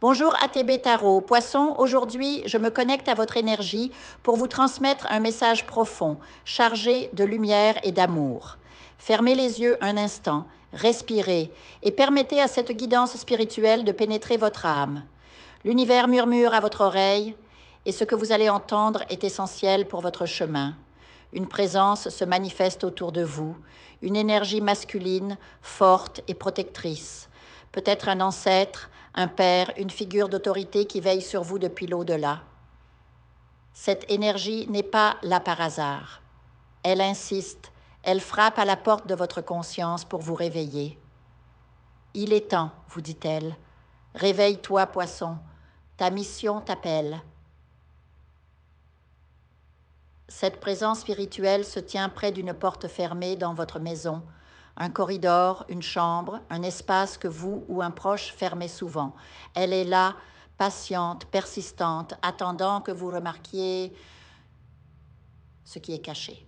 Bonjour ATB Tarot. Poisson, aujourd'hui, je me connecte à votre énergie pour vous transmettre un message profond, chargé de lumière et d'amour. Fermez les yeux un instant, respirez et permettez à cette guidance spirituelle de pénétrer votre âme. L'univers murmure à votre oreille et ce que vous allez entendre est essentiel pour votre chemin. Une présence se manifeste autour de vous, une énergie masculine, forte et protectrice. Peut-être un ancêtre, un père, une figure d'autorité qui veille sur vous depuis l'au-delà. Cette énergie n'est pas là par hasard. Elle insiste, elle frappe à la porte de votre conscience pour vous réveiller. Il est temps, vous dit-elle. Réveille-toi, poisson. Ta mission t'appelle. Cette présence spirituelle se tient près d'une porte fermée dans votre maison, un corridor, une chambre, un espace que vous ou un proche fermez souvent. Elle est là, patiente, persistante, attendant que vous remarquiez ce qui est caché.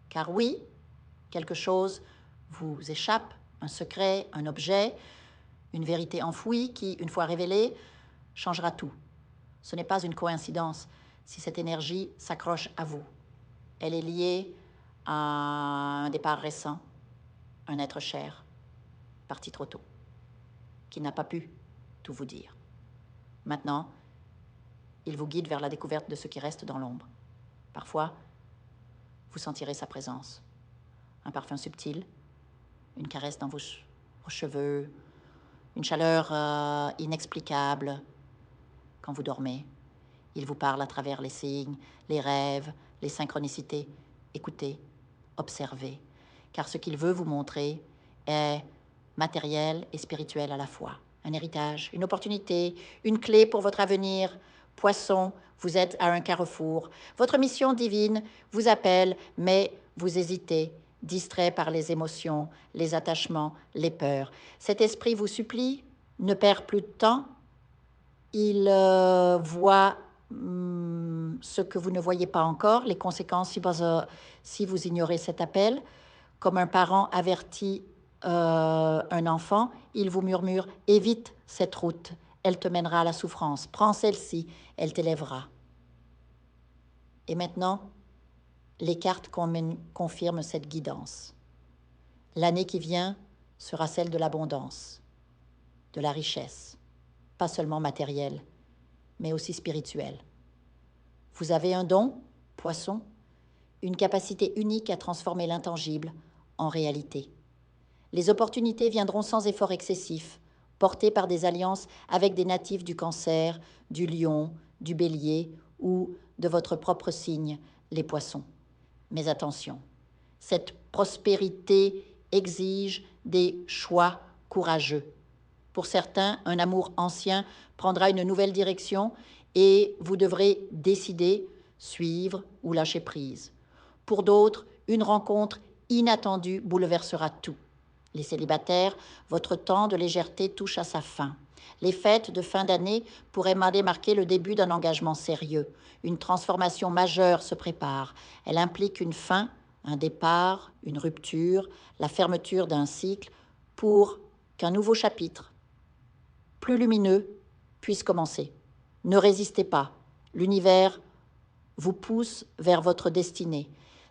Car oui, quelque chose vous échappe, un secret, un objet, une vérité enfouie qui, une fois révélée, changera tout. Ce n'est pas une coïncidence si cette énergie s'accroche à vous. Elle est liée à un départ récent, un être cher, parti trop tôt, qui n'a pas pu tout vous dire. Maintenant, il vous guide vers la découverte de ce qui reste dans l'ombre. Parfois, vous sentirez sa présence. Un parfum subtil, une caresse dans vos cheveux, une chaleur inexplicable quand vous dormez. Il vous parle à travers les signes, les rêves, les synchronicités. Écoutez, observez, car ce qu'il veut vous montrer est matériel et spirituel à la fois. Un héritage, une opportunité, une clé pour votre avenir. Poisson, vous êtes à un carrefour. Votre mission divine vous appelle, mais vous hésitez, distrait par les émotions, les attachements, les peurs. Cet esprit vous supplie, ne perd plus de temps. Il voit ce que vous ne voyez pas encore, les conséquences si vous ignorez cet appel. Comme un parent avertit un enfant, il vous murmure « Évite cette route, elle te mènera à la souffrance. Prends celle-ci, elle t'élèvera. » Et maintenant, les cartes confirment cette guidance. L'année qui vient sera celle de l'abondance, de la richesse, pas seulement matérielle, mais aussi spirituelle. Vous avez un don, poisson, une capacité unique à transformer l'intangible en réalité. Les opportunités viendront sans effort excessif, portées par des alliances avec des natifs du Cancer, du Lion, du Bélier ou de votre propre signe, les poissons. Mais attention, cette prospérité exige des choix courageux. Pour certains, un amour ancien prendra une nouvelle direction et vous devrez décider, suivre ou lâcher prise. Pour d'autres, une rencontre inattendue bouleversera tout. Les célibataires, votre temps de légèreté touche à sa fin. Les fêtes de fin d'année pourraient marquer le début d'un engagement sérieux. Une transformation majeure se prépare. Elle implique une fin, un départ, une rupture, la fermeture d'un cycle pour qu'un nouveau chapitre, plus lumineux, puisse commencer. Ne résistez pas. L'univers vous pousse vers votre destinée.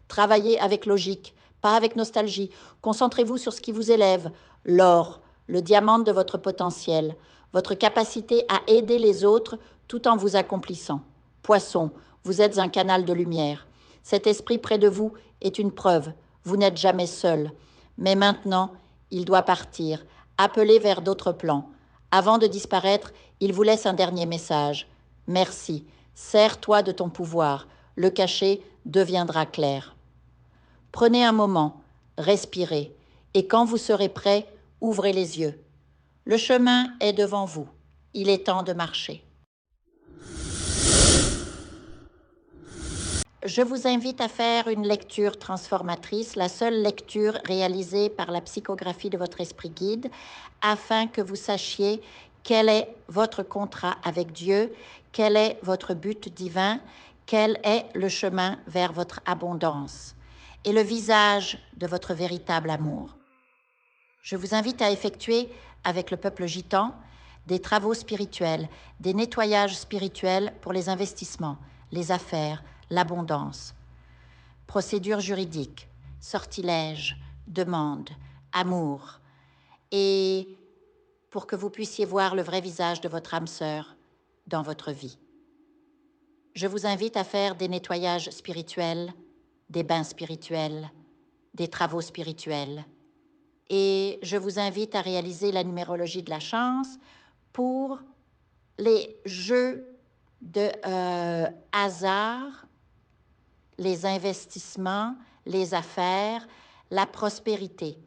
Travaillez avec logique, pas avec nostalgie. Concentrez-vous sur ce qui vous élève, l'or, le diamant de votre potentiel, votre capacité à aider les autres tout en vous accomplissant. Poisson, vous êtes un canal de lumière. Cet esprit près de vous est une preuve. Vous n'êtes jamais seul. Mais maintenant, il doit partir, appeler vers d'autres plans. Avant de disparaître, il vous laisse un dernier message. Merci. Sers-toi de ton pouvoir. Le cachet deviendra clair. Prenez un moment, respirez, et quand vous serez prêt, ouvrez les yeux. Le chemin est devant vous. Il est temps de marcher. Je vous invite à faire une lecture transformatrice, la seule lecture réalisée par la psychographie de votre esprit guide, afin que vous sachiez quel est votre contrat avec Dieu, quel est votre but divin, quel est le chemin vers votre abondance et le visage de votre véritable amour. Je vous invite à effectuer avec le peuple gitan des travaux spirituels, des nettoyages spirituels pour les investissements, les affaires, l'abondance. Procédures juridiques, sortilèges, demandes, amour. Et pour que vous puissiez voir le vrai visage de votre âme sœur dans votre vie. Je vous invite à faire des nettoyages spirituels, des bains spirituels, des travaux spirituels. Et je vous invite à réaliser la numérologie de la chance pour les jeux de hasard, les investissements, les affaires, la prospérité.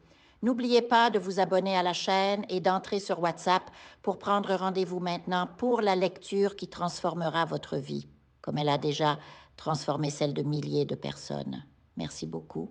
N'oubliez pas de vous abonner à la chaîne et d'entrer sur WhatsApp pour prendre rendez-vous maintenant pour la lecture qui transformera votre vie, comme elle a déjà transformé celle de milliers de personnes. Merci beaucoup.